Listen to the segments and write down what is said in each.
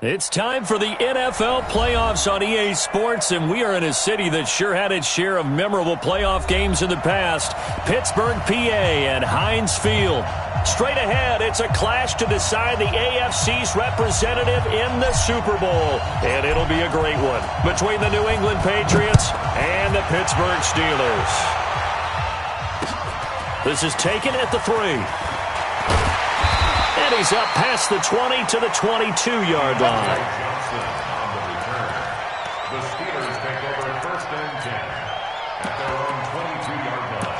It's time for the NFL playoffs on EA Sports, and we are in a city that sure had its share of memorable playoff games in the past. Pittsburgh, PA, and Heinz Field. Straight ahead, it's a clash to decide the AFC's representative in the Super Bowl, and it'll be a great one between the New England Patriots and the Pittsburgh Steelers. This is taken at the 3. And he's up past the 20 to the 22-yard line. The Steelers take over 1st and 10 at their own 22-yard line.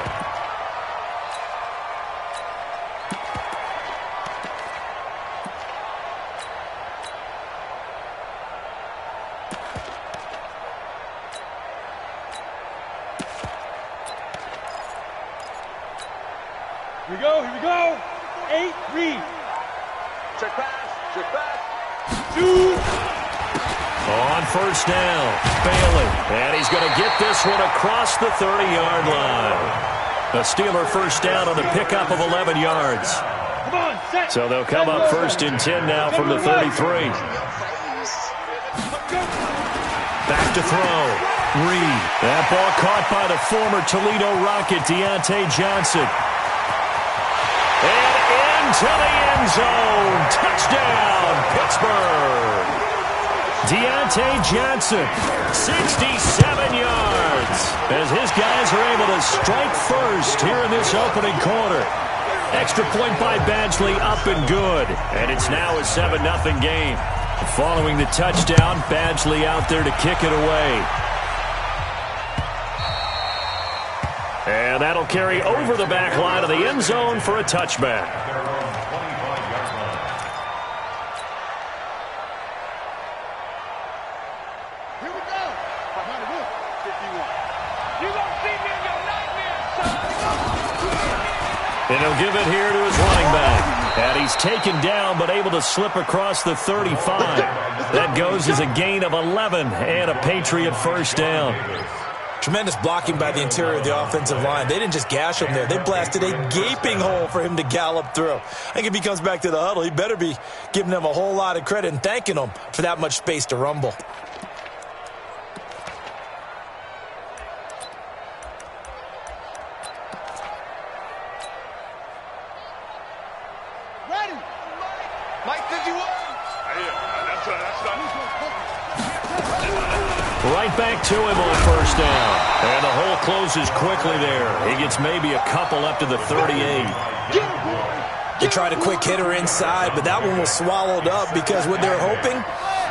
Here we go. 8, read. Check pass. Shoot. On 1st down, Bailey. And he's going to get this one across the 30-yard line. A Steeler 1st down on a pickup of 11 yards. Come on, set. So they'll come up 1st and 10 now from the 33. Back to throw. Reed. That ball caught by the former Toledo Rocket, Deontay Johnson. And into the end zone. Touchdown, Pittsburgh. Deontay Johnson, 67 yards, as his guys are able to strike first here in this opening quarter. Extra point by Badgley, up and good. And it's now a 7-0 game. Following the touchdown, Badgley out there to kick it away. And that'll carry over the back line of the end zone for a touchback. Here we go. Behind the roof. 51. You gonna see me in your nightmare, son. And he'll give it here to his running back. And he's taken down but able to slip across the 35. That goes as a gain of 11 and a Patriot 1st down. Tremendous blocking by the interior of the offensive line. They didn't just gash him there. They blasted a gaping hole for him to gallop through. I think if he comes back to the huddle, he better be giving them a whole lot of credit and thanking them for that much space to rumble. Ready. Mike 51. Right back to him on 1st down. And the hole closes quickly there. He gets maybe a couple up to the 38. They tried a quick hitter inside, but that one was swallowed up because what they're hoping,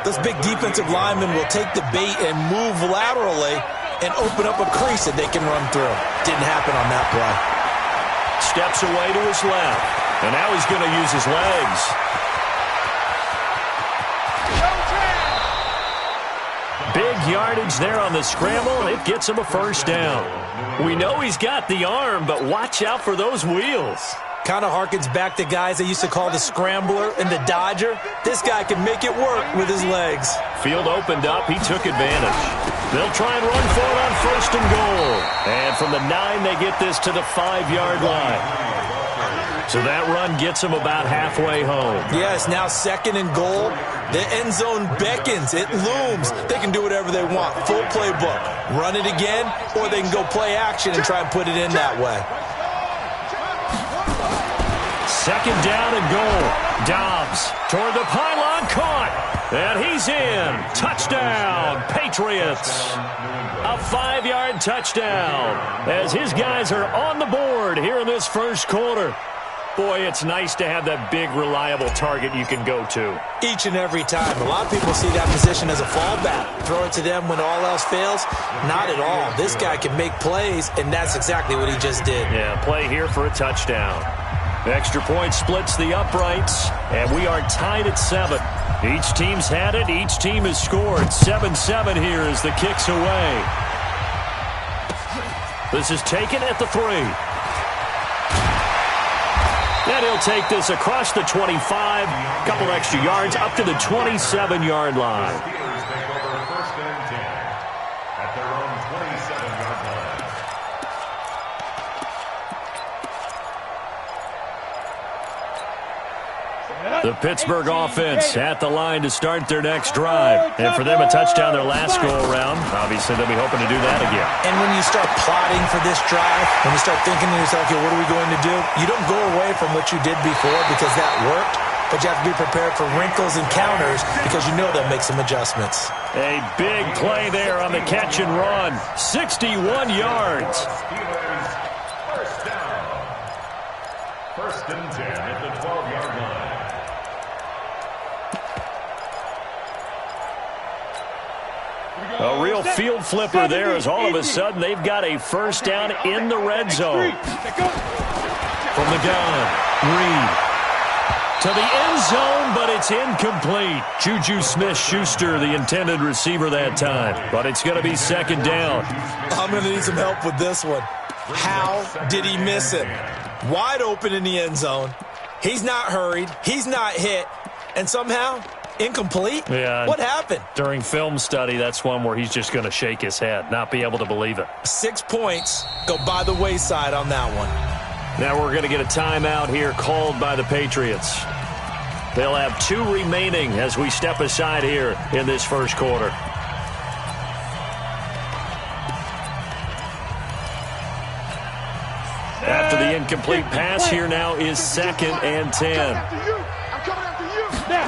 those big defensive linemen will take the bait and move laterally and open up a crease that they can run through. Didn't happen on that play. Steps away to his left. And now he's going to use his legs. Big yardage there on the scramble. It gets him a 1st down. We know he's got the arm, but watch out for those wheels. Kind of harkens back to guys they used to call the scrambler and the dodger. This guy can make it work with his legs. Field opened up. He took advantage. They'll try and run for it on 1st and goal. And from the 9, they get this to the 5-yard line. So that run gets them about halfway home. Yes, now 2nd and goal. The end zone beckons. It looms. They can do whatever they want. Full playbook. Run it again, or they can go play action and try and put it in that way. 2nd down and goal. Dobbs toward the pylon, caught. And he's in. Touchdown, Patriots. A 5-yard touchdown as his guys are on the board here in this 1st quarter. Boy, it's nice to have that big, reliable target you can go to. Each and every time. A lot of people see that position as a fallback. Throw it to them when all else fails. Not at all. This guy can make plays, and that's exactly what he just did. Yeah, play here for a touchdown. Extra point splits the uprights, and we are tied at 7. Each team's had it. Each team has scored. 7-7 here as the kick's away. This is taken at the 3. And he'll take this across the 25, couple extra yards up to the 27-yard line. Steelers take over 1st and 10 at their own 27-yard line. The Pittsburgh offense at the line to start their next drive. And for them, a touchdown their last go-around. Obviously, they'll be hoping to do that again. And when you start plotting for this drive, when you start thinking to yourself, okay, what are we going to do? You don't go away from what you did before because that worked, but you have to be prepared for wrinkles and counters because you know they'll make some adjustments. A big play there on the catch and run. 61 yards. First down. First and 10 at the 12-yard line. A real field flipper there as all of a sudden they've got a first down in the red zone. From the gun, Reed. To the end zone, but it's incomplete. Juju Smith-Schuster, the intended receiver that time. But it's going to be second down. I'm going to need some help with this one. How did he miss it? Wide open in the end zone. He's not hurried. He's not hit. And somehow, incomplete? Yeah. What happened? During film study, that's one where he's just going to shake his head, not be able to believe it. 6 points go by the wayside on that one. Now we're going to get a timeout here called by the Patriots. They'll have 2 remaining as we step aside here in this first quarter. After the incomplete pass, here now is second and 10. I'm coming after you. Now.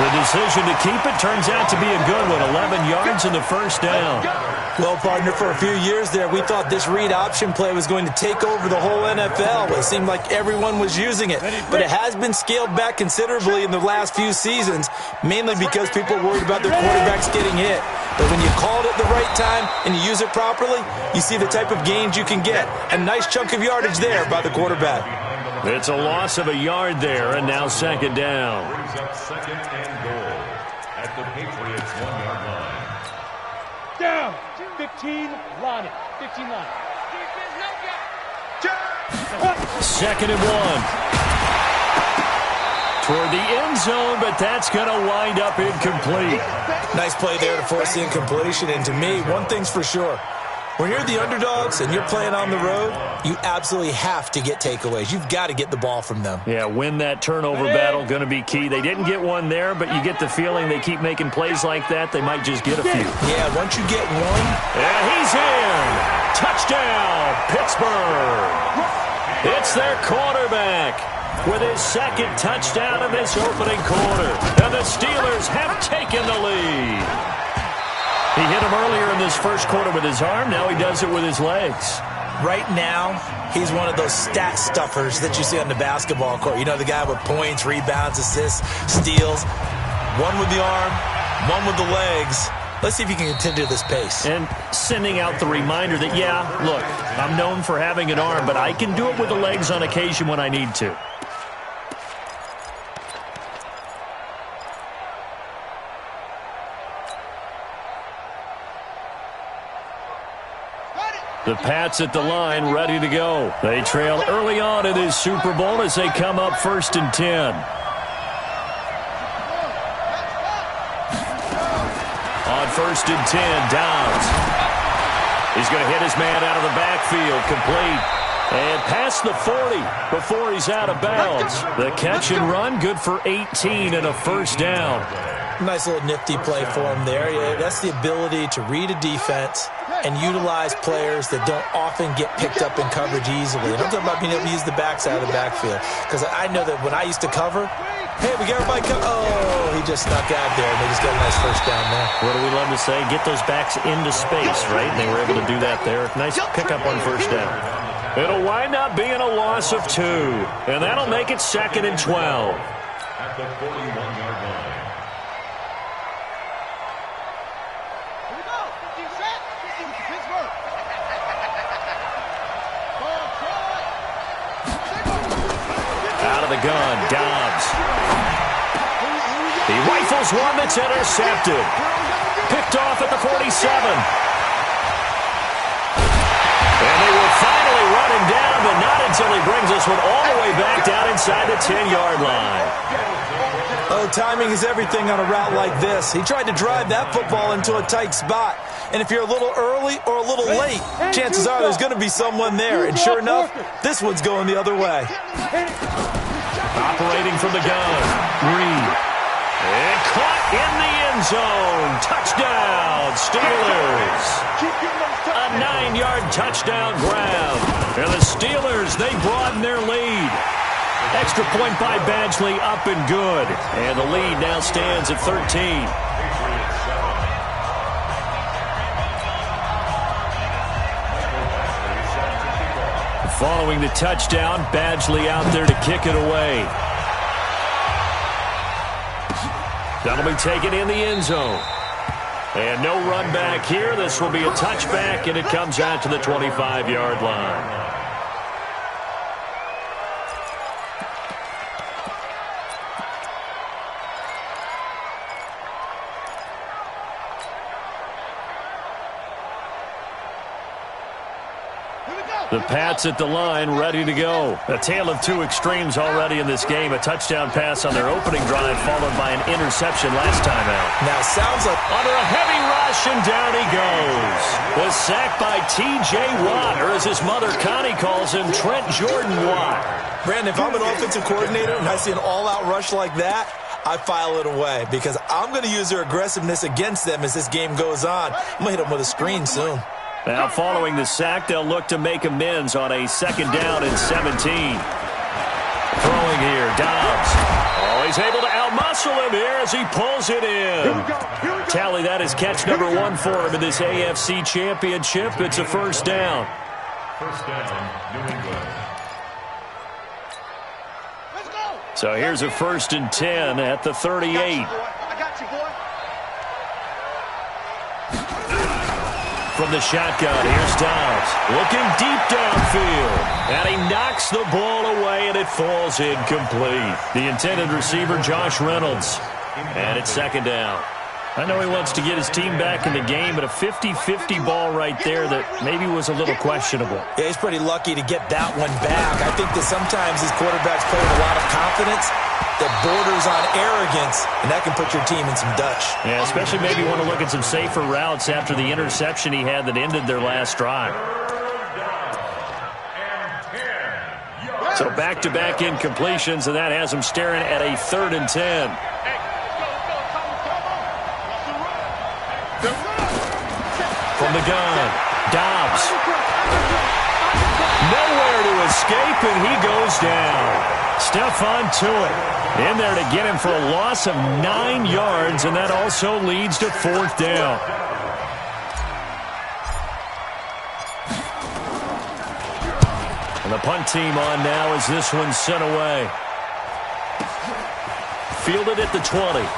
The decision to keep it turns out to be a good one. 11 yards in the first down. Well, partner, for a few years there, we thought this read option play was going to take over the whole NFL. It seemed like everyone was using it. But it has been scaled back considerably in the last few seasons, mainly because people are worried about their quarterbacks getting hit. But when you call it at the right time and you use it properly, you see the type of gains you can get. A nice chunk of yardage there by the quarterback. It's a loss of a yard there, and now second down. Brings up second and goal at the Patriots 1-yard line. Down. 15 line. 15 line. Second and 1. Toward the end zone, but that's going to wind up incomplete. Nice play there to force the incompletion. And to me, one thing's for sure. When you're the underdogs and you're playing on the road, you absolutely have to get takeaways. You've got to get the ball from them. Yeah, win that turnover battle, going to be key. They didn't get one there, but you get the feeling they keep making plays like that, they might just get a few. Yeah, once you get one. And he's in. Touchdown, Pittsburgh. It's their quarterback with his second touchdown in this opening quarter. And the Steelers have taken the lead. He hit him earlier in this first quarter with his arm. Now he does it with his legs. Right now, he's one of those stat stuffers that you see on the basketball court. You know, the guy with points, rebounds, assists, steals. One with the arm, one with the legs. Let's see if he can continue this pace. And sending out the reminder that, yeah, look, I'm known for having an arm, but I can do it with the legs on occasion when I need to. The Pats at the line, ready to go. They trail early on in this Super Bowl as they come up first and 10. On first and 10, Downs. He's going to hit his man out of the backfield, complete. And past the 40 before he's out of bounds. The catch and run, good for 18 and a first down. Nice little nifty play for him there. Yeah, that's the ability to read a defense and utilize players that don't often get picked up in coverage easily. And I'm talking about being able to use the backside of the backfield. Because I know that when I used to cover, hey, we got everybody cover. Oh, he just snuck out there, and they just got a nice first down there. What do we love to say? Get those backs into space, right? And they were able to do that there. Nice pickup on first down. It'll wind up being a loss of 2. And that'll make it second and 12. At the 41-yard line. Out of the gun, Dobbs. He rifles one that's intercepted. Picked off at the 47. And they will finally run him down, but not until he brings this one all the way back down inside the 10-yard line. know, timing is everything on a route like this. He tried to drive that football into a tight spot. And if you're a little early or a little late, chances are there's going to be someone there. And sure enough, this one's going the other way. Operating from the gun, Reed. And caught in the end zone. Touchdown, Steelers. A 9-yard touchdown grab. And the Steelers, they broaden their lead. Extra point by Badgley, up and good. And the lead now stands at 13. Following the touchdown, Badgley out there to kick it away. That'll be taken in the end zone. And no run back here. This will be a touchback, and it comes out to the 25-yard line. The Pats at the line, ready to go. A tale of two extremes already in this game. A touchdown pass on their opening drive, followed by an interception last time out. Now, sounds like under a heavy rush, and down he goes. The sack by T.J. Watt, or as his mother Connie calls him, Trent Jordan Watt. Brandon, if I'm an offensive coordinator and I see an all-out rush like that, I file it away because I'm going to use their aggressiveness against them as this game goes on. I'm going to hit them with a screen soon. Now, following the sack, they'll look to make amends on a 2nd down and 17. Throwing here, Dobbs. Oh, he's able to outmuscle him here as he pulls it in. Tally that is catch number 1 for him in this AFC Championship. It's a 1st down. First down, New England. Let's go. So here's a 1st and 10 at the 38. I got you, boy. From the shotgun, here's Dobbs. Looking deep downfield. And he knocks the ball away, and it falls incomplete. The intended receiver, Josh Reynolds. And it's 2nd down. I know he wants to get his team back in the game, but a 50-50 ball right there that maybe was a little questionable. Yeah, he's pretty lucky to get that one back. I think that sometimes these quarterbacks play with a lot of confidence that borders on arrogance, and that can put your team in some Dutch. Yeah, especially maybe want to look at some safer routes after the interception he had that ended their last drive. So back-to-back incompletions, and that has him staring at a 3rd and 10. From the gun, Dobbs. Nowhere to escape, and he goes down. Stephon Tuitt in there to get him for a loss of 9 yards, and that also leads to 4th down. And the punt team on now as this one's sent away. Fielded at the 20.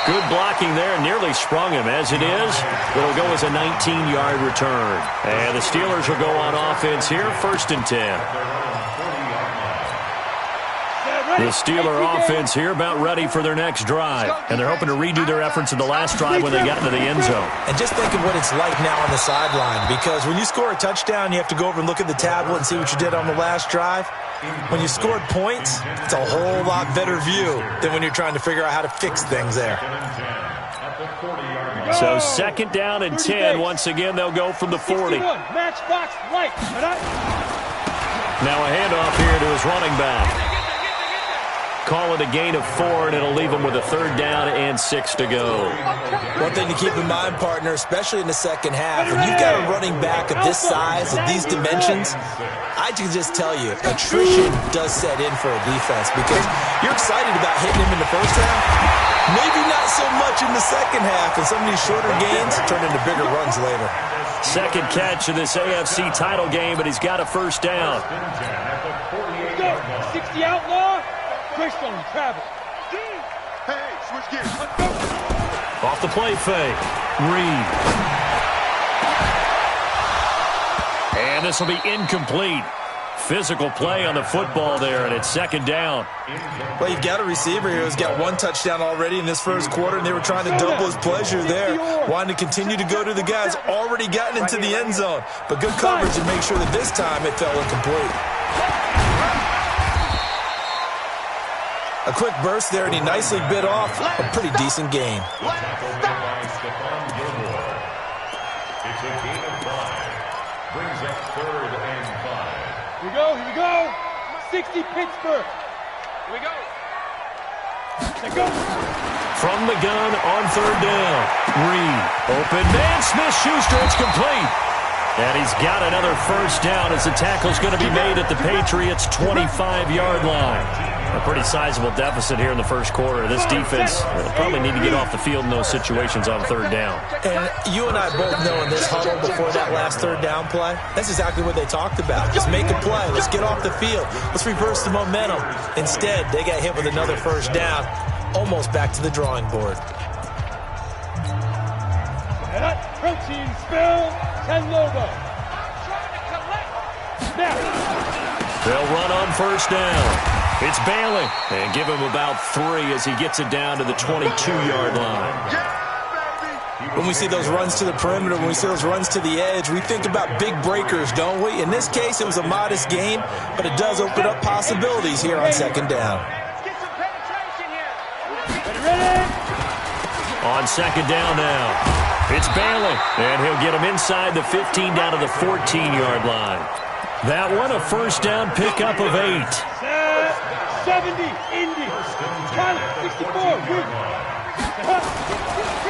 Good blocking there, nearly sprung him. As it is, it'll go as a 19-yard return. And the Steelers will go on offense here, 1st and 10. The Steeler offense here about ready for their next drive. And they're hoping to redo their efforts in the last drive when they got into the end zone. And just think of what it's like now on the sideline, because when you score a touchdown, you have to go over and look at the tablet and see what you did on the last drive. When you scored points, it's a whole lot better view than when you're trying to figure out how to fix things there. So 2nd down and 10. Once again, they'll go from the 40. Now a handoff here to his running back. Call it a gain of 4, and it'll leave him with a 3rd down and 6 to go. One thing to keep in mind, partner, especially in the second half, when you've got a running back of this size, of these dimensions, I can just tell you, attrition does set in for a defense because you're excited about hitting him in the first half, maybe not so much in the second half, and some of these shorter gains turn into bigger runs later. Second catch of this AFC title game, but he's got a 1st down. 60 outlaw. Christian travel. Hey, switch gears. Let's go. Off the play fake. Reed. And this will be incomplete. Physical play on the football there, and it's 2nd down. Well, you've got a receiver here who's got 1 touchdown already in this first quarter, and they were trying to double his pleasure there, wanting to continue to go to the guys already gotten into the end zone. But good coverage to make sure that this time it fell incomplete. A quick burst there, and he nicely bit off a pretty decent gain. It's a gain of 5. Brings up 3rd and 5. Here we go. 60 Pittsburgh. Here we go. Let's go. From the gun on 3rd down. Reed. Open man. Smith-Schuster. It's complete. And he's got another first down as the tackle's going to be made at the Patriots' 25-yard line. A pretty sizable deficit here in the first quarter. This defense will probably need to get off the field in those situations on 3rd down. And you and I both know in this huddle before that last 3rd down play, that's exactly what they talked about. Just make a play. Let's get off the field. Let's reverse the momentum. Instead, they got hit with another first down, almost back to the drawing board. Protein spill and logo. They'll run on first down. It's Bailey. And give him about 3 as he gets it down to the 22-yard line. When we see those runs to the perimeter, when we see those runs to the edge, we think about big breakers, don't we? In this case, it was a modest gain, but it does open up possibilities here on 2nd down. On 2nd down now. It's Bailey, and he'll get him inside the 15 down to the 14-yard line. That one, a first down pickup of 8. 70, Indy. 64,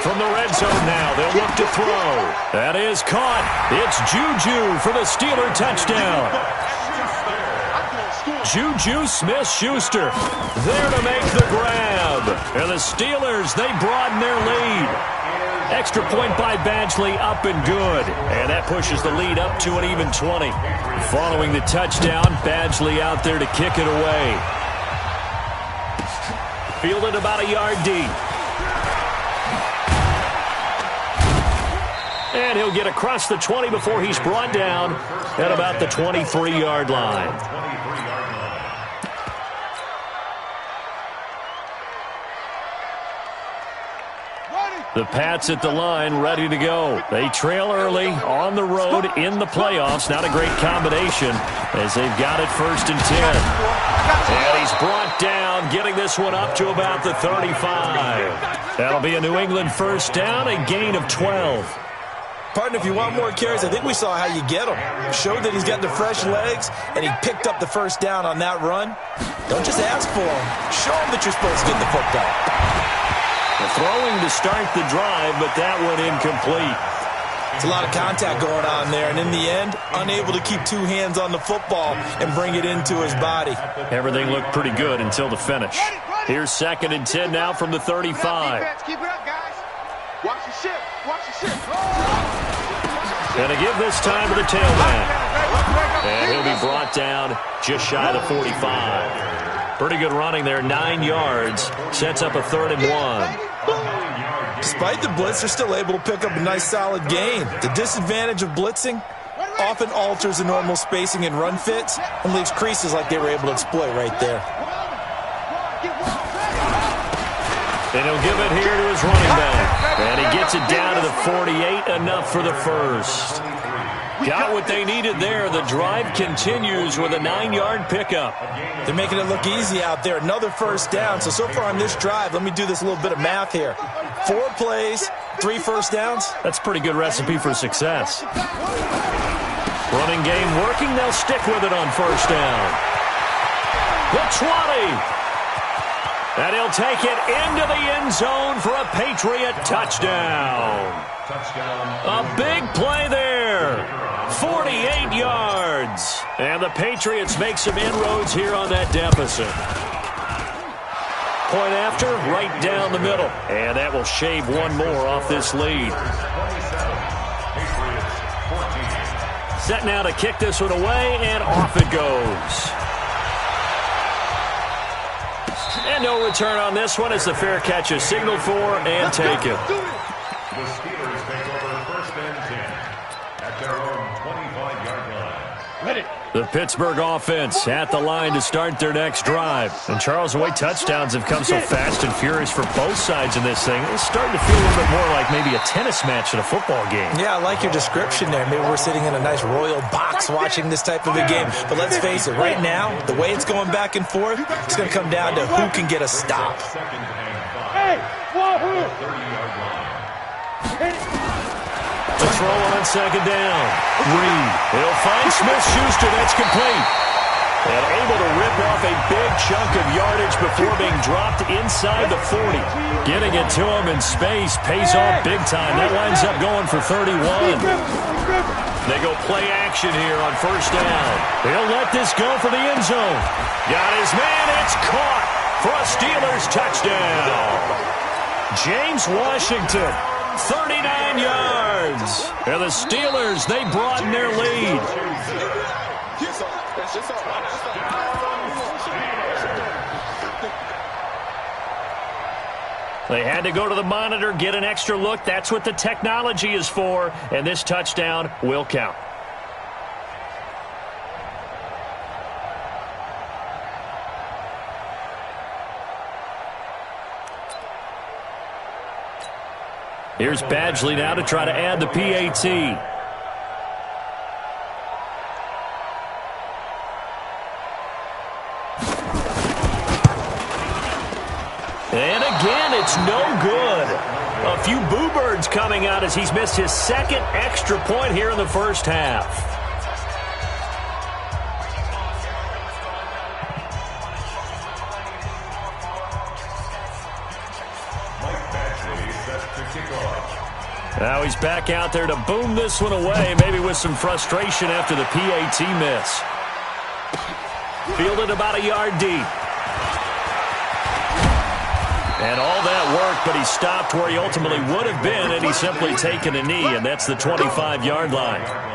From the red zone now, they'll look to throw. That is caught. It's Juju for the Steeler touchdown. Juju Smith-Schuster there to make the grab. And the Steelers, they broaden their lead. Extra point by Badgley, up and good. And that pushes the lead up to an even 20. Following the touchdown, Badgley out there to kick it away. Fielded about a yard deep. And he'll get across the 20 before he's brought down at about the 23-yard line. The Pats at the line, ready to go. They trail early on the road in the playoffs. Not a great combination as they've got it 1st and 10. And he's brought down, getting this one up to about the 35. That'll be a New England first down, a gain of 12. Partner, if you want more carries, I think we saw how you get him. Showed that he's got the fresh legs, and he picked up the first down on that run. Don't just ask for him. Show him that you're supposed to get the football. Throwing to start the drive, but that one incomplete. It's a lot of contact going on there, and in the end, unable to keep 2 hands on the football and bring it into his body. Everything looked pretty good until the finish. Here's 2nd and 10 now from the 35. Keep it up, guys. Watch the ship. Watch the ship. And to give this time to the tailback. And he'll be brought down just shy of the 45. Pretty good running there, 9 yards. Sets up a 3rd and 1. Despite the blitz, they're still able to pick up a nice solid gain. The disadvantage of blitzing often alters the normal spacing and run fits and leaves creases like they were able to exploit right there. And he'll give it here to his running back. And he gets it down to the 48, enough for the first. Got what they needed there. The drive continues with a 9-yard pickup. They're making it look easy out there. Another first down. So far on this drive, let me do this little bit of math here. 4 plays, 3 first downs. That's a pretty good recipe for success. Running game working. They'll stick with it on first down. The 20. And he'll take it into the end zone for a Patriot touchdown. A big play there. 48 yards. And the Patriots make some inroads here on that deficit. Point after, right down the middle. And that will shave one more off this lead. Set now to kick this one away, and off it goes. And no return on this one as the fair catch is signaled for and taken. The Steelers take over 1st and 10 at their own 25-yard line. Ready. The Pittsburgh offense at the line to start their next drive. And Charles, the way touchdowns have come so fast and furious for both sides in this thing, it's starting to feel a little bit more like maybe a tennis match in a football game. Yeah, I like your description there. Maybe we're sitting in a nice royal box watching this type of a game. But let's face it, right now, the way it's going back and forth, it's going to come down to who can get a stop. Hey, wahoo! The throw on second down. Reed. He'll find Smith-Schuster. That's complete. And able to rip off a big chunk of yardage before being dropped inside the 40. Getting it to him in space pays off big time. That winds up going for 31. They go play action here on first down. He'll let this go for the end zone. Got his man. It's caught for a Steelers touchdown. James Washington, 39 yards. And the Steelers, they broaden their lead. They had to go to the monitor, get an extra look. That's what the technology is for. And this touchdown will count. Here's Badgley now to try to add the PAT. And again, it's no good. A few boo birds coming out as he's missed his second extra point here in the first half. Now he's back out there to boom this one away, maybe with some frustration after the PAT miss. Fielded about a yard deep. And all that work, but he stopped where he ultimately would have been, and he's simply taken a knee, and that's the 25-yard line.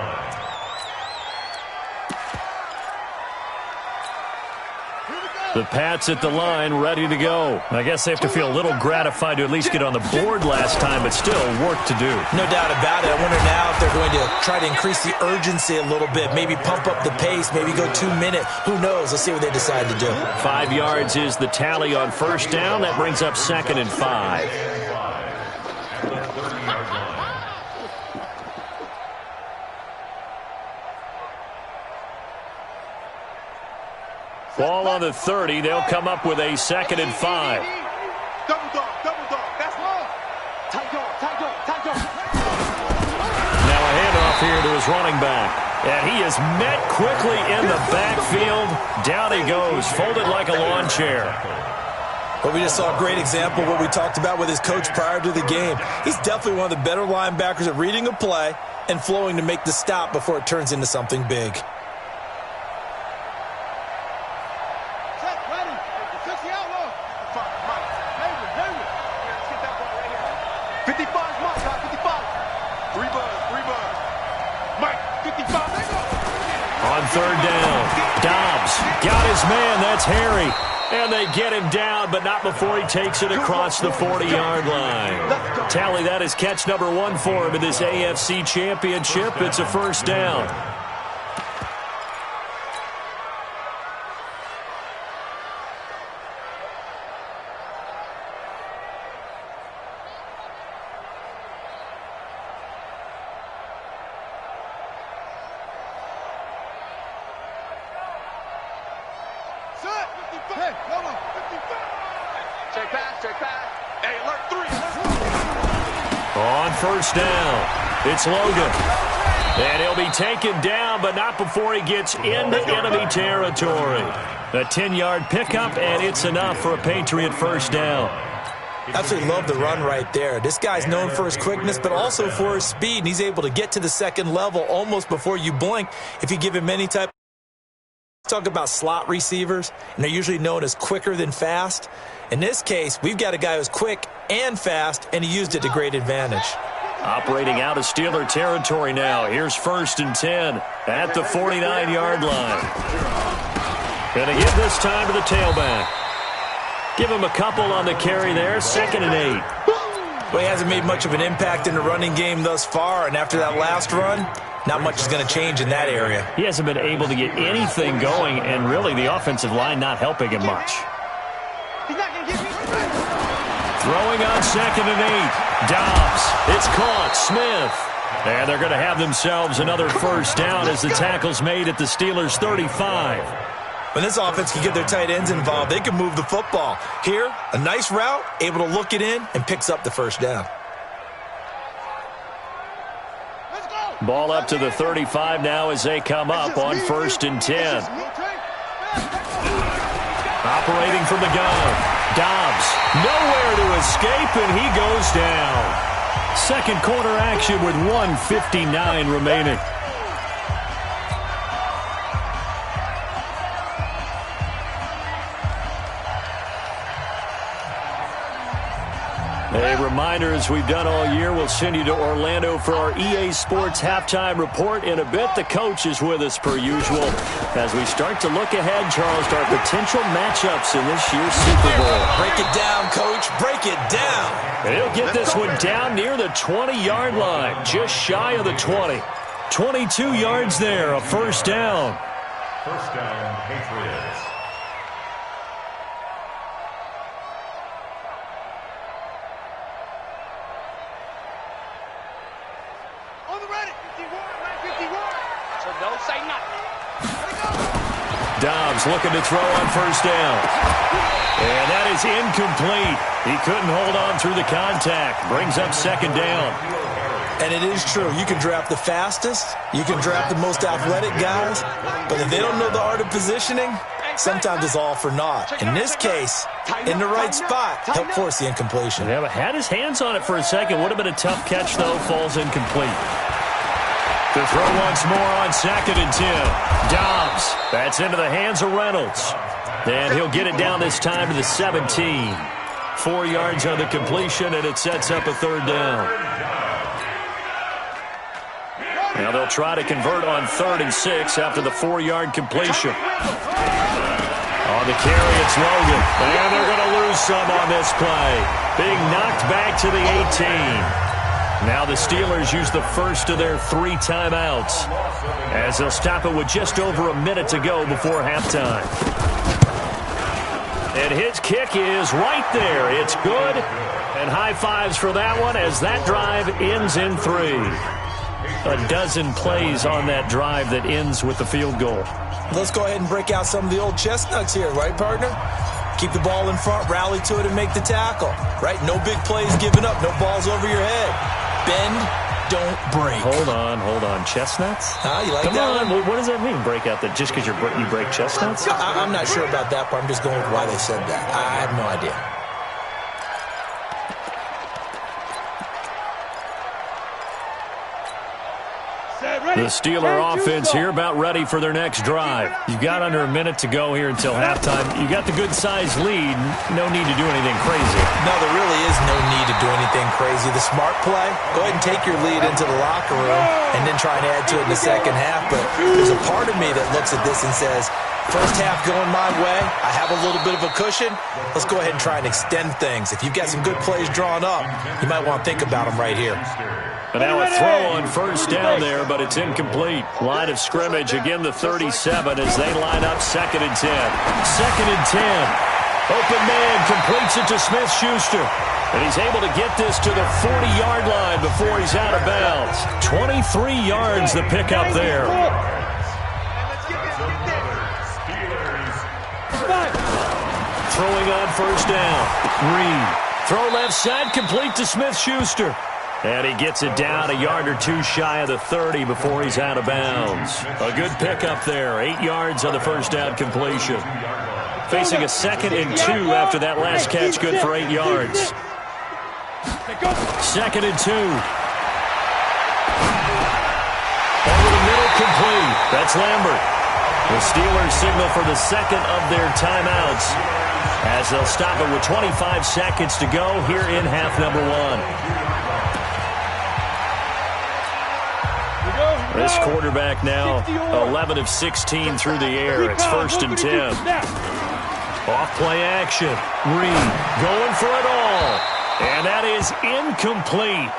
The Pats at the line, ready to go. I guess they have to feel a little gratified to at least get on the board last time, but still work to do. No doubt about it. I wonder now if they're going to try to increase the urgency a little bit, maybe pump up the pace, maybe go 2 minute. Who knows? Let's see what they decide to do. 5 yards is the tally on first down. That brings up 2nd and 5. Ball on the 30. They'll come up with a 2nd and 5. Double dog, that's long. Tight dog. Now a handoff here to his running back. And he is met quickly in the backfield. Down he goes, folded like a lawn chair. But we just saw a great example of what we talked about with his coach prior to the game. He's definitely one of the better linebackers at reading a play and flowing to make the stop before it turns into something big. Third down. Dobbs got his man. That's Harry. And they get him down, but not before he takes it across the 40-yard line. Tally, that is catch number 1 for him in this AFC Championship. It's a first down. On first down, it's Logan. And he'll be taken down, but not before he gets into enemy territory. A 10-yard pickup, and it's enough for a Patriot first down. Absolutely love the run right there. This guy's known for his quickness, but also for his speed, and he's able to get to the second level almost before you blink if you give him any type. Talk about slot receivers, and they're usually known as quicker than fast. In this case, we've got a guy who's quick and fast, and he used it to great advantage. Operating out of Steeler territory now. Here's 1st and 10 at the 49-yard line. Going to give this time to the tailback. Give him a couple on the carry there. 2nd and 8. Well, he hasn't made much of an impact in the running game thus far, and after that last run, not much is going to change in that area. He hasn't been able to get anything going, and really the offensive line not helping him much. Throwing on 2nd and 8. Dobbs. It's caught. Smith. And they're going to have themselves another first down as the tackle's made at the Steelers' 35. When this offense can get their tight ends involved, they can move the football. Here, a nice route, able to look it in, and picks up the first down. Ball up to the 35 now as they come up on 1st and 10. Operating from the gun. Dobbs, nowhere to escape, and he goes down. Second quarter action with 1:59 remaining. A reminder, as we've done all year, we'll send you to Orlando for our EA Sports halftime report. In a bit, the coach is with us per usual as we start to look ahead, Charles, to our potential matchups in this year's Super Bowl. Break it down, Coach. Break it down. And he'll get this one down near the 20-yard line, just shy of the 20. 22 yards there, a first down. First down, Patriots. Dobbs looking to throw on first down. And that is incomplete. He couldn't hold on through the contact. Brings up 2nd down. And it is true. You can draft the fastest. You can draft the most athletic guys. But if they don't know the art of positioning, sometimes it's all for naught. In this case, in the right spot, helped force the incompletion. Yeah, but had his hands on it for a second. Would have been a tough catch, though. Falls incomplete. To throw once more on 2nd and 10. Dobbs. That's into the hands of Reynolds. And he'll get it down this time to the 17. 4 yards on the completion, and it sets up a 3rd down. Now they'll try to convert on 3rd and 6 after the 4-yard completion. On the carry, it's Logan. And they're going to lose some on this play. Being knocked back to the 18. Now the Steelers use the first of their 3 timeouts as they'll stop it with just over a minute to go before halftime. And his kick is right there. It's good. And high fives for that one as that drive ends in 3. A dozen plays on that drive that ends with the field goal. Let's go ahead and break out some of the old chestnuts here, right, partner? Keep the ball in front, rally to it, and make the tackle, right? No big plays given up, no balls over your head. Bend, don't break. Hold on. Chestnuts? You like Come that on. one? What does that mean, break out? That just because you break chestnuts? I'm not sure about that part. I'm just going with why they said that. I have no idea. The Steeler offense here about ready for their next drive. You've got under a minute to go here until halftime. You got the good-sized lead. No need to do anything crazy. No, there really is no need to do anything crazy. The smart play, go ahead and take your lead into the locker room and then try and add to it in the second half. But there's a part of me that looks at this and says, first half going my way, I have a little bit of a cushion. Let's go ahead and try and extend things. If you've got some good plays drawn up, you might want to think about them right here. And now a throw on first down there, but it's incomplete. Line of scrimmage, again the 37 as they line up 2nd and 10. 2nd and 10. Open man completes it to Smith-Schuster. And he's able to get this to the 40-yard line before he's out of bounds. 23 yards the pickup there. Throwing on first down. Reed. Throw left side, complete to Smith-Schuster. And he gets it down a yard or 2 shy of the 30 before he's out of bounds. A good pickup there. 8 yards on the first down completion. Facing a 2nd and 2 after that last catch, good for 8 yards. 2nd and 2. Over the middle, complete. That's Lambert. The Steelers signal for the 2nd of their timeouts as they'll stop it with 25 seconds to go here in half number 1. This quarterback now 11 of 16 through the air. It's 1st and 10. Off play action. Reed going for it all. And that is incomplete.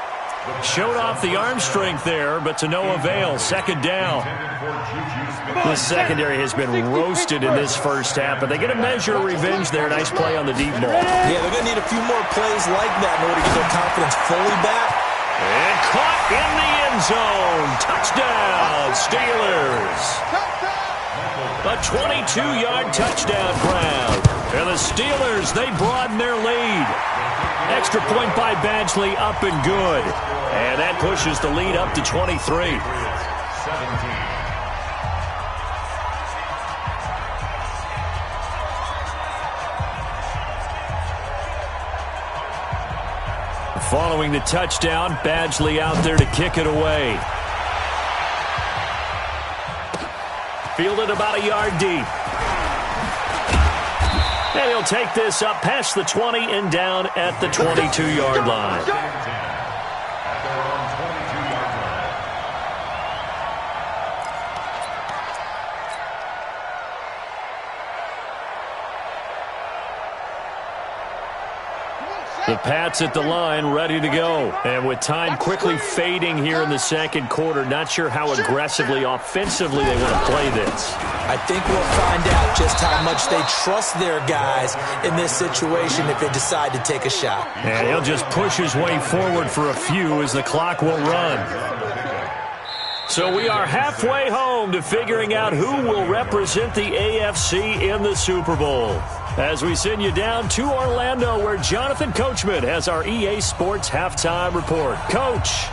Showed off the arm strength there, but to no avail. Second down. The secondary has been roasted in this first half, but they get a measure of revenge there. Nice play on the deep ball. Yeah, they're going to need a few more plays like that in order to get their confidence fully back. And caught in the end zone. Touchdown, Steelers. A 22-yard touchdown grab. And the Steelers, they broaden their lead. Extra point by Badgley, up and good. And that pushes the lead up to 23. Following the touchdown, Badgley out there to kick it away. Fielded about a yard deep. And he'll take this up past the 20 and down at the 22-yard line. The Pats at the line, ready to go. And with time quickly fading here in the second quarter, not sure how aggressively, offensively they want to play this. I think we'll find out just how much they trust their guys in this situation if they decide to take a shot. And he'll just push his way forward for a few as the clock will run. So we are halfway home to figuring out who will represent the AFC in the Super Bowl. As we send you down to Orlando, where Jonathan Coachman has our EA Sports halftime report. Coach.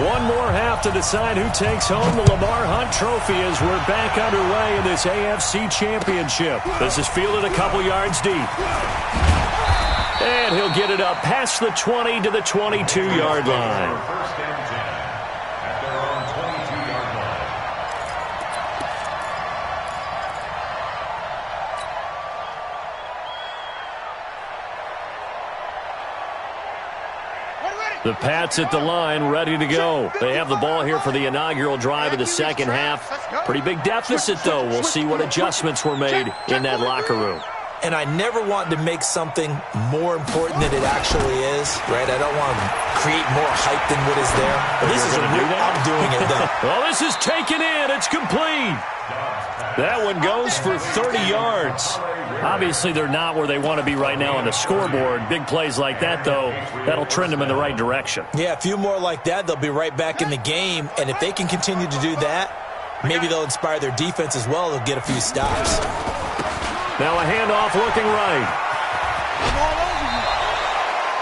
One more half to decide who takes home the Lamar Hunt Trophy as we're back underway in this AFC Championship. This is fielded a couple yards deep. And he'll get it up past the 20 to the 22-yard line. The Pats at the line, ready to go. They have the ball here for the inaugural drive of the second half. Pretty big deficit, though. We'll see what adjustments were made in that locker room. And I never want to make something more important than it actually is, right? I don't want to create more hype than what is there. But this is I'm doing it, though. Well, this is taken in. It's complete. That one goes for 30 yards. Obviously, they're not where they want to be right now on the scoreboard. Big plays like that, though, that'll trend them in the right direction. Yeah, a few more like that, they'll be right back in the game. And if they can continue to do that, maybe they'll inspire their defense as well. They'll get a few stops. Now a handoff looking right.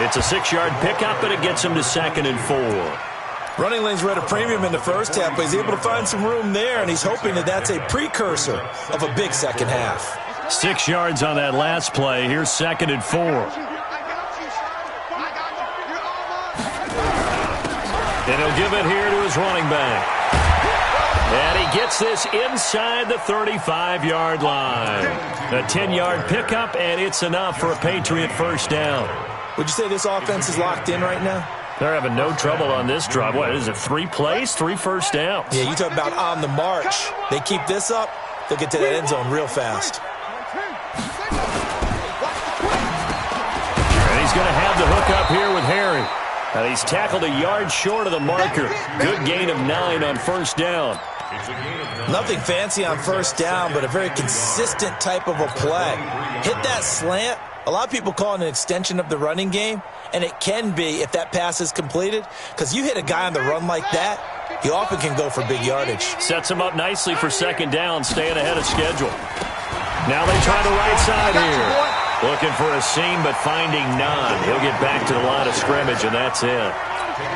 It's a 6-yard pickup, and it gets him to 2nd and 4. Running lanes were at a premium in the first half, but he's able to find some room there, and he's hoping that that's a precursor of a big second half. 6 yards on that last play. Here's 2nd and 4. And he'll give it here to his running back. And he gets this inside the 35-yard line. A 10-yard pickup, and it's enough for a Patriot first down. Would you say this offense is locked in right now? They're having no trouble on this drive. What is it, 3 plays, 3 first downs? Yeah, you talk about on the march. They keep this up, they'll get to that end zone real fast. And he's going to have the hook up here with Harry. And he's tackled a yard short of the marker. Good gain of 9 on first down. Nothing fancy on first down, but a very consistent type of a play. Hit that slant. A lot of people call it an extension of the running game, and it can be if that pass is completed, because you hit a guy on the run like that, he often can go for big yardage. Sets him up nicely for second down, staying ahead of schedule. Now they try the right side here. Looking for a seam, but finding none. He'll get back to the line of scrimmage, and that's it.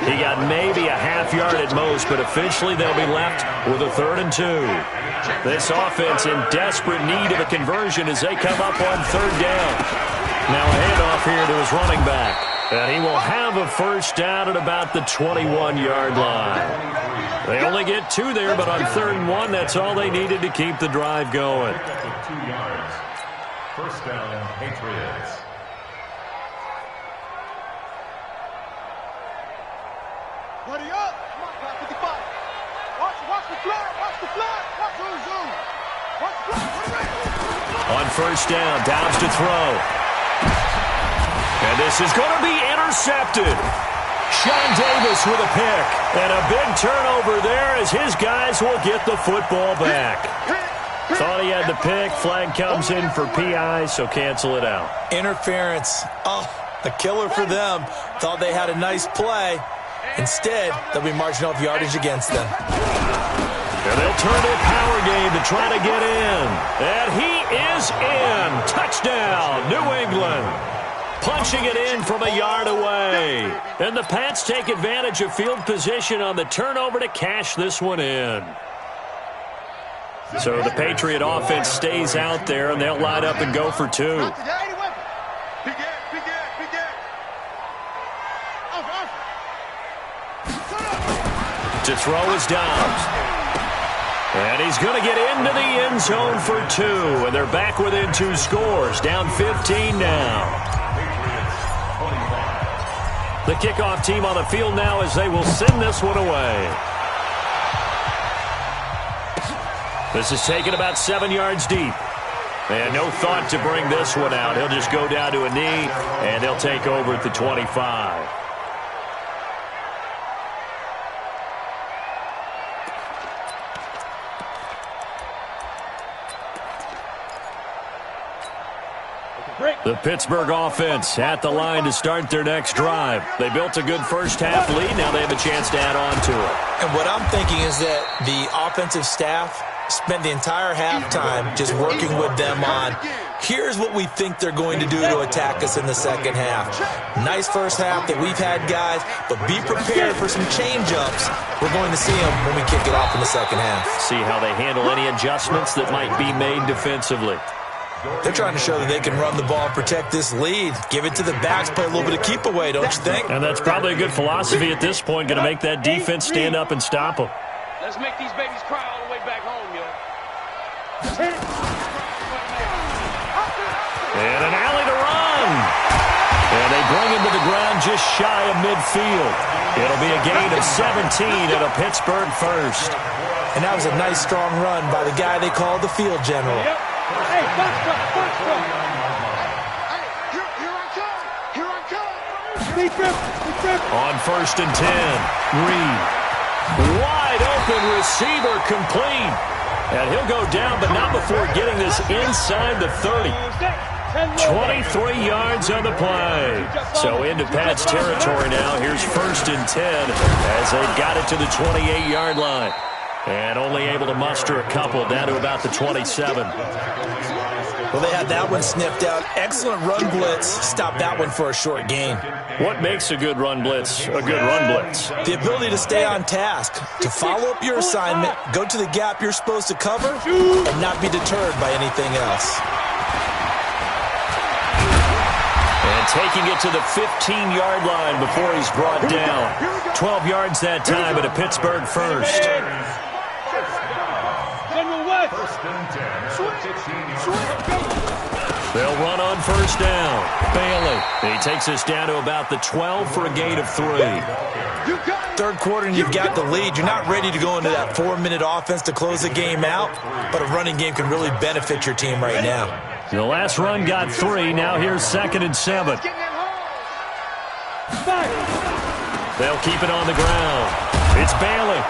He got maybe a half yard at most, but officially they'll be left with a 3rd and 2. This offense in desperate need of a conversion as they come up on 3rd down. Now a handoff here to his running back. And he will have a first down at about the 21-yard line. They only get 2 there, but on 3rd and 1, that's all they needed to keep the drive going. 2 yards. First down, Patriots. Buddy up. Come on, 55. Watch the flat. Watch the flat. Watch the zoom. Watch the flat. On first down, Dobbs to throw. And this is going to be intercepted. Sean Davis with a pick. And a big turnover there as his guys will get the football back. Thought he had the pick. Flag comes in for PI, so cancel it out. Interference. Oh, a killer for them. Thought they had a nice play. Instead, they'll be marching off yardage against them. And they'll turn their power game to try to get in. And he is in. Touchdown, New England. Punching it in from a yard away. And the Pats take advantage of field position on the turnover to cash this one in. So the Patriot offense stays out there, and they'll line up and go for two. To throw is Dobbs. And he's going to get into the end zone for two. And they're back within 2 scores. Down 15 now. The kickoff team on the field now as they will send this one away. This is taken about 7 yards deep. And no thought to bring this one out. He'll just go down to a knee, and they'll take over at the 25. The Pittsburgh offense at the line to start their next drive. They built a good first-half lead. Now they have a chance to add on to it. And what I'm thinking is that the offensive staff spent the entire halftime just working with them on, here's what we think they're going to do to attack us in the second half. Nice first half that we've had, guys, but be prepared for some change-ups. We're going to see them when we kick it off in the second half. See how they handle any adjustments that might be made defensively. They're trying to show that they can run the ball and protect this lead. Give it to the backs, play a little bit of keep away, don't you think? And that's probably a good philosophy at this point, going to make that defense stand up and stop them. Let's make these babies cry all the way back home, yo. And an alley to run. And they bring him to the ground just shy of midfield. It'll be a gain of 17 and a Pittsburgh first. And that was a nice, strong run by the guy they call the field general. Hey, box truck. Hey, here I come. Speed trip. On 1st and 10, Reed. Wide open receiver complete. And he'll go down, but not before getting this inside the 30. 23 yards on the play. So into Pat's territory now. Here's 1st and 10 as they've got it to the 28-yard line. And only able to muster a couple down to about the 27. Well, they had that one sniffed out. Excellent run blitz. Stop that one for a short gain. What makes a good run blitz a good run blitz? The ability to stay on task, to follow up your assignment, go to the gap you're supposed to cover, and not be deterred by anything else. And taking it to the 15-yard line before he's brought down. 12 yards that time at a Pittsburgh first. They'll run on 1st down. Bailey. He takes us down to about the 12 for a gain of 3. Third quarter and you've got the lead. You're not ready to go into that 4-minute offense to close the game out, but a running game can really benefit your team right now. The last run got 3. Now here's 2nd and 7. They'll keep it on the ground. It's Bailey.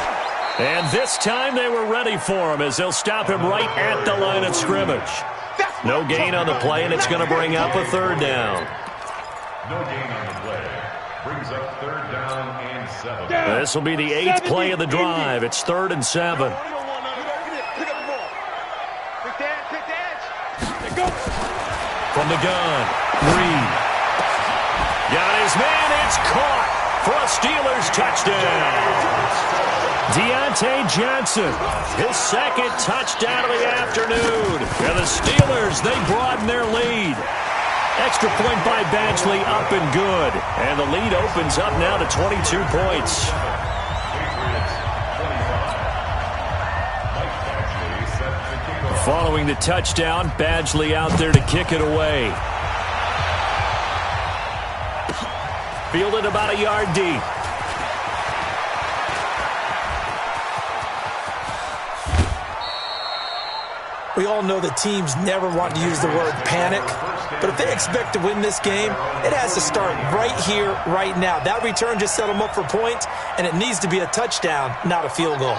And this time they were ready for him as they'll stop him right at the line of scrimmage. No gain on the play, and it's going to bring up a 3rd down. No gain on the play. Brings up 3rd down and 7. This will be the 8th play of the drive. It's 3rd and 7. From the gun, Reed. Got his man. It's caught for a Steelers touchdown. Deontay Johnson, his 2nd touchdown of the afternoon. And the Steelers, they broaden their lead. Extra point by Badgley, up and good. And the lead opens up now to 22 points. Following the touchdown, Badgley out there to kick it away. Fielded about a yard deep. We all know that teams never want to use the word panic, but if they expect to win this game, it has to start right here, right now. That return just set them up for points, and it needs to be a touchdown, not a field goal.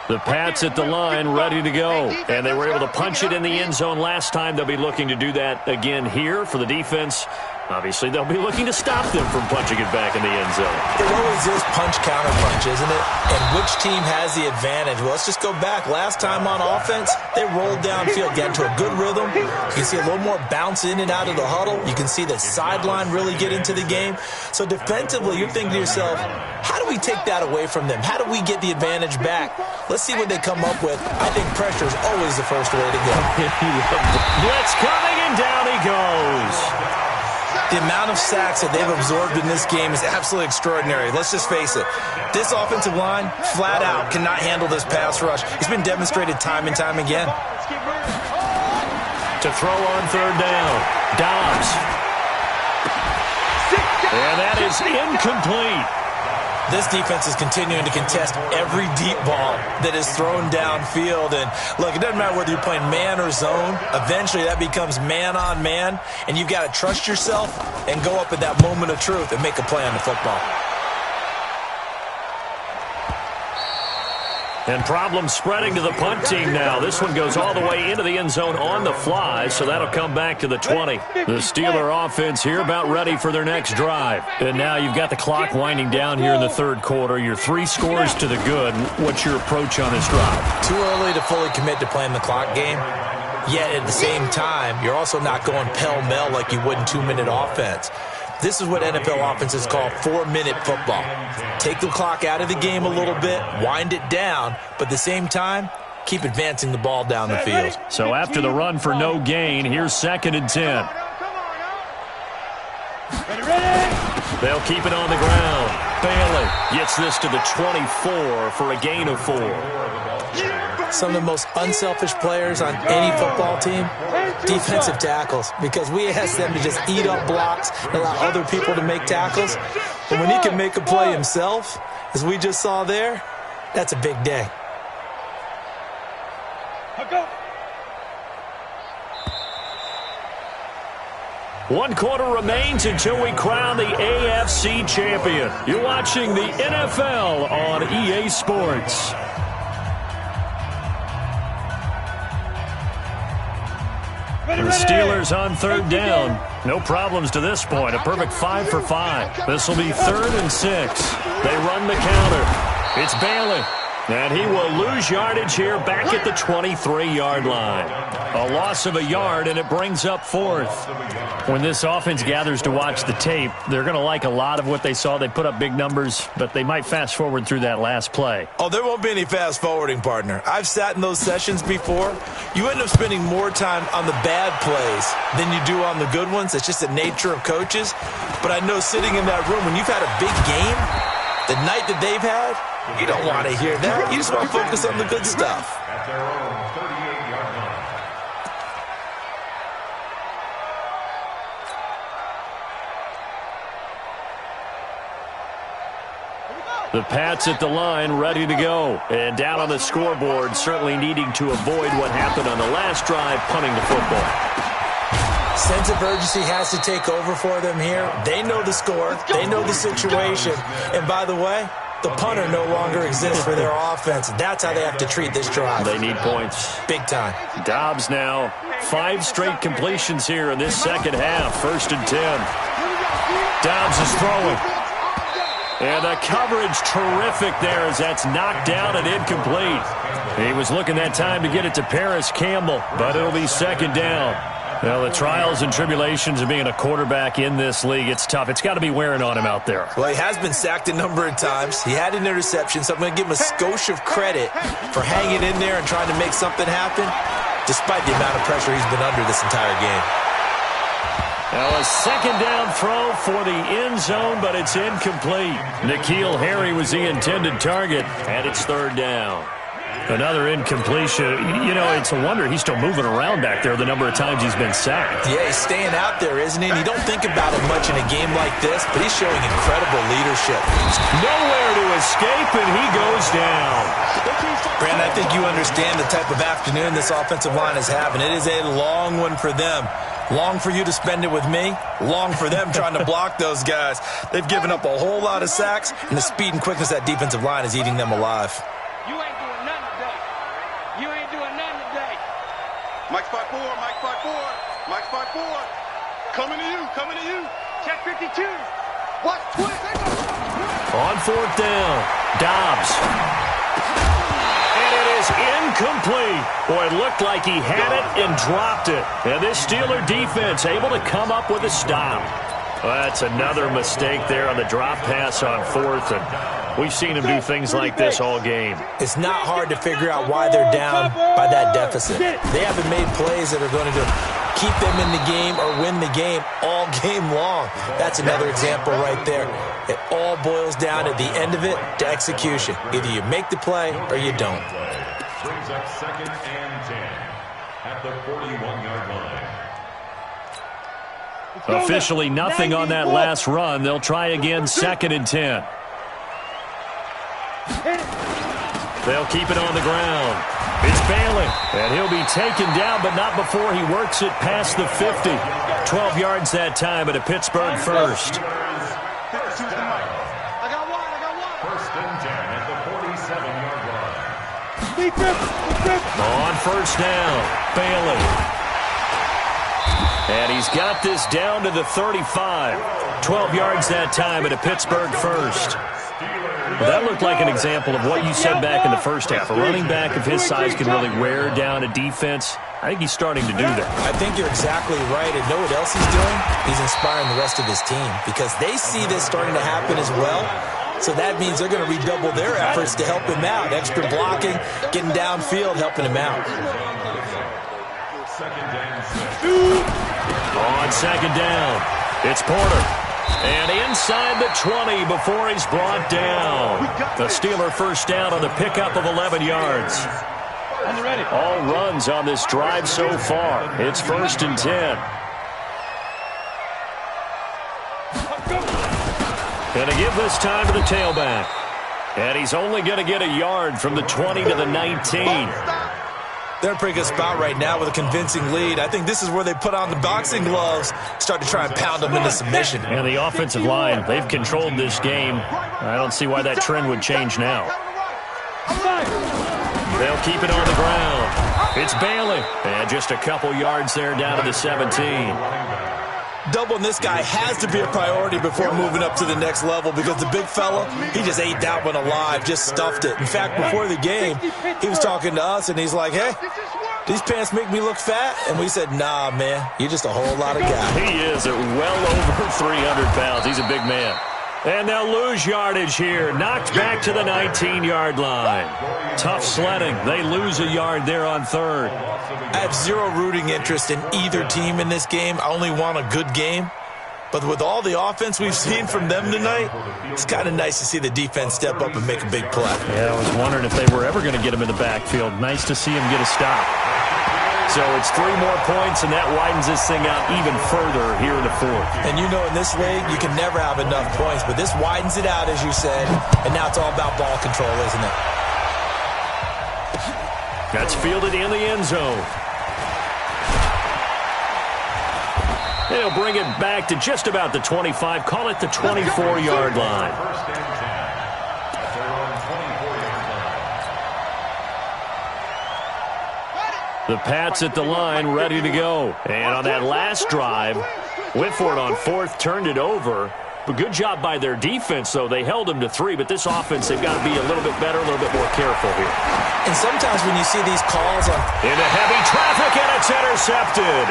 The Pats at the line, ready to go. And they were able to punch it in the end zone last time. They'll be looking to do that again here for the defense. Obviously, they'll be looking to stop them from punching it back in the end zone. It always is punch-counter-punch, isn't it? And which team has the advantage? Well, let's just go back. Last time on offense, they rolled downfield, got into a good rhythm. You can see a little more bounce in and out of the huddle. You can see the sideline really get into the game. So defensively, you're thinking to yourself, how do we take that away from them? How do we get the advantage back? Let's see what they come up with. I think pressure is always the first way to go. Blitz coming, and down he goes. The amount of sacks that they've absorbed in this game is absolutely extraordinary. Let's just face it. This offensive line, flat out, cannot handle this pass rush. It's been demonstrated time and time again. To throw on third down. Dobbs. And that is incomplete. This defense is continuing to contest every deep ball that is thrown downfield. And, look, it doesn't matter whether you're playing man or zone. Eventually, that becomes man-on-man, and you've got to trust yourself and go up at that moment of truth and make a play on the football. And problems spreading to the punt team now. This one goes all the way into the end zone on the fly, so that'll come back to the 20. The Steeler offense here about ready for their next drive. And now you've got the clock winding down here in the third quarter. You're 3 scores to the good. What's your approach on this drive? Too early to fully commit to playing the clock game. Yet at the same time, you're also not going pell-mell like you would in 2-minute offense. This is what NFL offenses call 4-minute football. Take the clock out of the game a little bit, wind it down, but at the same time, keep advancing the ball down the field. So after the run for no gain, here's 2nd and 10. They'll keep it on the ground. Bailey gets this to the 24 for a gain of 4. Some of the most unselfish players on any football team, defensive tackles, because we ask them to just eat up blocks and allow other people to make tackles. But when he can make a play himself, as we just saw there, that's a big day. One quarter remains until we crown the AFC champion. You're watching the NFL on EA Sports. The Steelers on third down. No problems to this point. A perfect 5 for 5. This will be 3rd and 6. They run the counter. It's Bailey. And he will lose yardage here back at the 23-yard line. A loss of a yard, and it brings up 4th. When this offense gathers to watch the tape, they're going to like a lot of what they saw. They put up big numbers, but they might fast forward through that last play. Oh, there won't be any fast forwarding, partner. I've sat in those sessions before. You end up spending more time on the bad plays than you do on the good ones. It's just the nature of coaches. But I know sitting in that room, when you've had a big game, the night that they've had, you don't want to hear that. You just want to focus on the good stuff. At their own 38-yard line. The Pats at the line, ready to go. And down on the scoreboard, certainly needing to avoid what happened on the last drive, punting the football. Sense of urgency has to take over for them here. They know the score. They know the situation. And by the way, the punter no longer exists for their offense. That's how they have to treat this drive. They need points. Big time. Dobbs now, 5 straight completions here in this second half. 1st and 10. Dobbs is throwing. And the coverage terrific there as that's knocked down and incomplete. He was looking that time to get it to Paris Campbell, but it'll be 2nd down. Well, the trials and tribulations of being a quarterback in this league, it's tough. It's got to be wearing on him out there. Well, he has been sacked a number of times. He had an interception, so I'm going to give him a skosh of credit for hanging in there and trying to make something happen, despite the amount of pressure he's been under this entire game. Now a 2nd down throw for the end zone, but it's incomplete. N'Keal Harry was the intended target, and it's 3rd down. Another incompletion. You know, it's a wonder he's still moving around back there the number of times he's been sacked. Yeah, he's staying out there, isn't he? And you don't think about it much in a game like this, but he's showing incredible leadership. Nowhere to escape, and he goes down. Brandon, I think you understand the type of afternoon this offensive line is having. It is a long one for them. Long for you to spend it with me. Long for them trying to block those guys. They've given up a whole lot of sacks, and the speed and quickness of that defensive line is eating them alive. You ain't doing nothing today. You ain't doing nothing today. Mike spot 4, Mike spot 4, Mike spot 4. Coming to you, coming to you. Check 52. Watch 20. On fourth down, Dobbs. And it is incomplete. Boy, it looked like he had it and dropped it. And this Steeler defense able to come up with a stop. Well, that's another mistake there on the drop pass on fourth. And we've seen him do things like this all game. It's not hard to figure out why they're down by that deficit. They haven't made plays that are going to keep them in the game or win the game all game long. That's another example right there. It all boils down at the end of it to execution. Either you make the play or you don't. Brings up 2nd and 10 at the 41-yard line. Officially nothing on that last run. They'll try again 2nd and 10. They'll keep it on the ground. It's Bailey, and he'll be taken down, but not before he works it past the 50. 12 yards that time at a Pittsburgh first. I got one. 1st and 10 at the 47-yard line. On first down, Bailey. And he's got this down to the 35. 12 yards that time at a Pittsburgh first. Well, that looked like an example of what you said back in the first half. A running back of his size can really wear down a defense. I think he's starting to do that. I think you're exactly right. And know what else he's doing? He's inspiring the rest of his team because they see this starting to happen as well. So that means they're going to redouble their efforts to help him out. Extra blocking, getting downfield, helping him out. 2nd and 6. On 2nd down, it's Porter. And inside the 20 before he's brought down. The Steeler first down on the pickup of 11 yards. All runs on this drive so far. It's 1st and 10. Going to give this time to the tailback. And he's only going to get a yard from the 20 to the 19. They're in a pretty good spot right now with a convincing lead. I think this is where they put on the boxing gloves, start to try and pound them into submission. And the offensive line, they've controlled this game. I don't see why that trend would change now. They'll keep it on the ground. It's Bailey. And just a couple yards there down to the 17. Doubling this guy has to be a priority before moving up to the next level because the big fella, he just ate that one alive, just stuffed it. In fact, before the game, he was talking to us, and he's like, hey, these pants make me look fat? And we said, nah, man, you're just a whole lot of guy. He is at well over 300 pounds. He's a big man. And they'll lose yardage here. Knocked back to the 19-yard line. Tough sledding. They lose a yard there on third. I have zero rooting interest in either team in this game. I only want a good game. But with all the offense we've seen from them tonight, it's kind of nice to see the defense step up and make a big play. Yeah, I was wondering if they were ever going to get him in the backfield. Nice to see him get a stop. So it's 3 more points, and that widens this thing out even further here in the fourth. And you know in this league, you can never have enough points, but this widens it out, as you said, and now it's all about ball control, isn't it? That's fielded in the end zone. They'll bring it back to just about the 25. Call it the 24-yard line. 1st and 10 at their own 24-yard line. The Pats at the line, ready to go. And on that last drive, went for it on fourth, turned it over. But good job by their defense, though. They held them to 3, but this offense, they've got to be a little bit better, a little bit more careful here. And sometimes when you see these calls on... Into heavy traffic, and it's intercepted.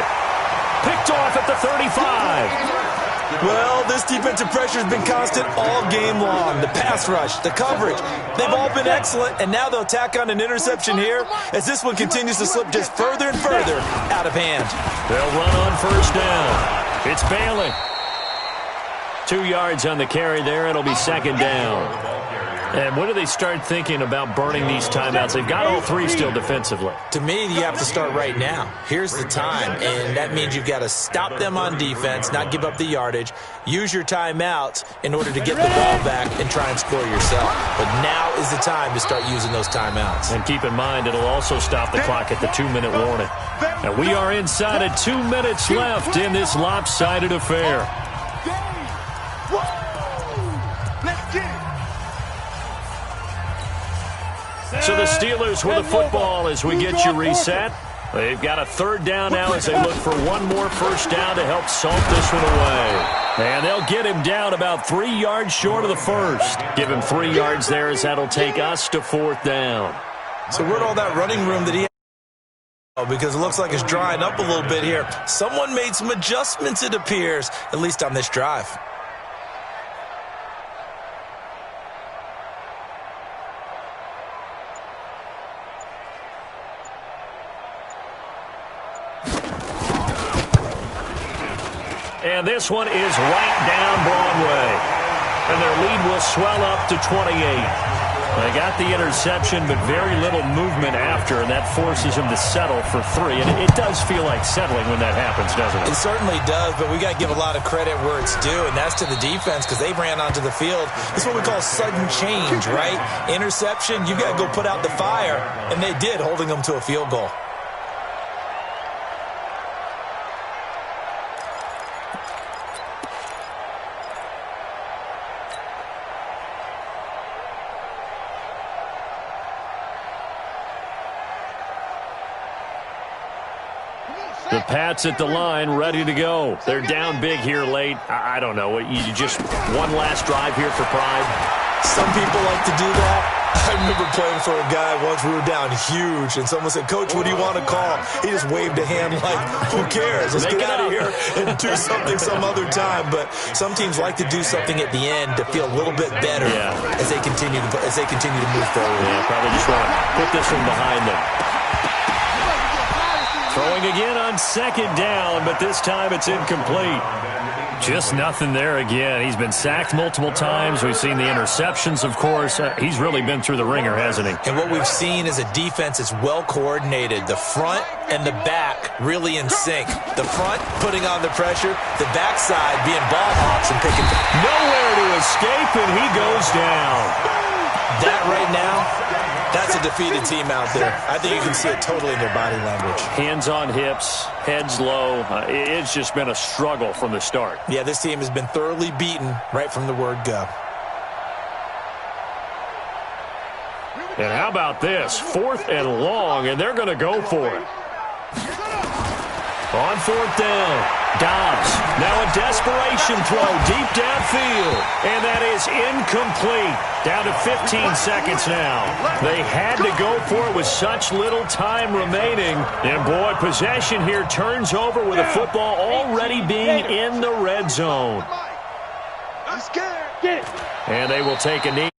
Picked off at the 35. Well, this defensive pressure has been constant all game long. The pass rush, the coverage, they've all been excellent, and now they'll tack on an interception here as this one continues to slip just further and further out of hand. They'll run on first down. It's Bailey. 2 yards on the carry there. It'll be 2nd down. And when do they start thinking about burning these timeouts? They've got all three still defensively. To me, you have to start right now. Here's the time, and that means you've got to stop them on defense, not give up the yardage, use your timeouts in order to get the ball back and try and score yourself. But now is the time to start using those timeouts. And keep in mind, it'll also stop the clock at the 2-minute warning. And we are inside of 2 minutes left in this lopsided affair. Let's get it. So the Steelers with the football as we get you reset. They've got a third down now as they look for one more first down to help salt this one away. And they'll get him down about 3 yards short of the first. Give him 3 yards there as that'll take us to fourth down. So where'd all that running room that he had? Because it looks like it's drying up a little bit here. Someone made some adjustments, it appears, at least on this drive. And this one is right down Broadway. And their lead will swell up to 28. They got the interception, but very little movement after, and that forces him to settle for 3. And it does feel like settling when that happens, doesn't it? It certainly does, but we got to give a lot of credit where it's due, and that's to the defense because they ran onto the field. This is what we call sudden change, right? Interception, you got to go put out the fire, and they did, holding them to a field goal. The Pats at the line, ready to go. They're down big here late. I don't know. You just one last drive here for pride? Some people like to do that. I remember playing for a guy once. We were down huge, and someone said, "Coach, what do you want to call?" He just waved a hand like, "Who cares? Let's get out of here and do something some other time." But some teams like to do something at the end to feel a little bit better as they continue to move forward. Yeah, probably just want to put this one behind them. Throwing again on second down, but this time it's incomplete. Just nothing there again. He's been sacked multiple times. We've seen the interceptions, of course. He's really been through the ringer, hasn't he? And what we've seen is a defense that's well coordinated. The front and the back really in sync. The front putting on the pressure, the backside being ball hawks and picking. Nowhere to escape, and he goes down. That right now, that's a defeated team out there. I think you can see it totally in their body language. Hands on hips, heads low. It's just been a struggle from the start. Yeah, this team has been thoroughly beaten right from the word go. And how about this? 4th and long, and they're going to go for it. On 4th down, Dobbs. Now a desperation throw deep downfield. And that is incomplete. Down to 15 seconds now. They had to go for it with such little time remaining. And, boy, possession here turns over with the football already being in the red zone. I'm scared. Get it. And they will take a knee.